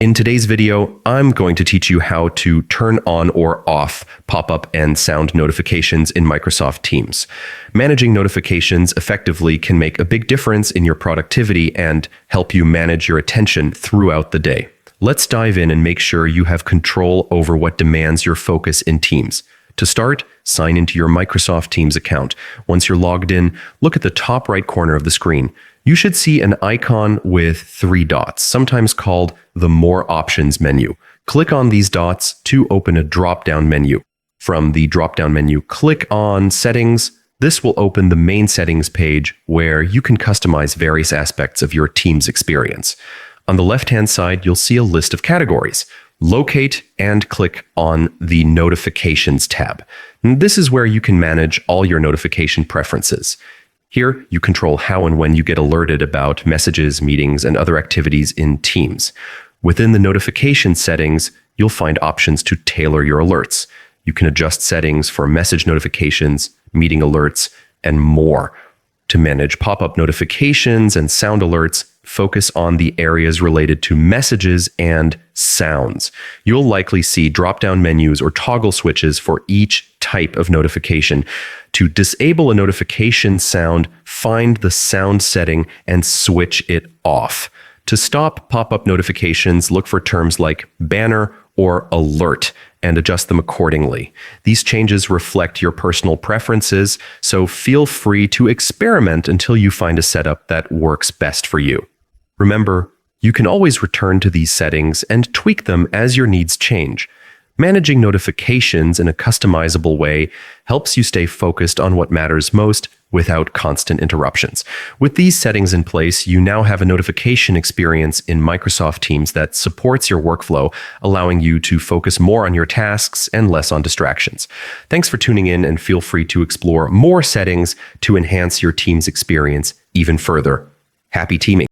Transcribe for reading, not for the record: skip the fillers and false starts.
In today's video, I'm going to teach you how to turn on or off pop-up and sound notifications in Microsoft Teams. Managing notifications effectively can make a big difference in your productivity and help you manage your attention throughout the day. Let's dive in and make sure you have control over what demands your focus in Teams. To start, sign into your Microsoft Teams account. Once you're logged in, look at the top right corner of the screen. You should see an icon with 3 dots, sometimes called the More Options menu. Click on these dots to open a drop-down menu. From the drop-down menu, click on Settings. This will open the main settings page where you can customize various aspects of your Teams experience. On the left-hand side, you'll see a list of categories. Locate and click on the Notifications tab. This is where you can manage all your notification preferences. Here, you control how and when you get alerted about messages, meetings, and other activities in Teams. Within the notification settings, you'll find options to tailor your alerts. You can adjust settings for message notifications, meeting alerts, and more. To manage pop-up notifications and sound alerts, focus on the areas related to messages and sounds. You'll likely see drop-down menus or toggle switches for each type of notification. To disable a notification sound, find the sound setting and switch it off. To stop pop-up notifications, look for terms like banner or alert and adjust them accordingly. These changes reflect your personal preferences, so feel free to experiment until you find a setup that works best for you. Remember, you can always return to these settings and tweak them as your needs change. Managing notifications in a customizable way helps you stay focused on what matters most without constant interruptions. With these settings in place, you now have a notification experience in Microsoft Teams that supports your workflow, allowing you to focus more on your tasks and less on distractions. Thanks for tuning in, and feel free to explore more settings to enhance your Teams experience even further. Happy teaming!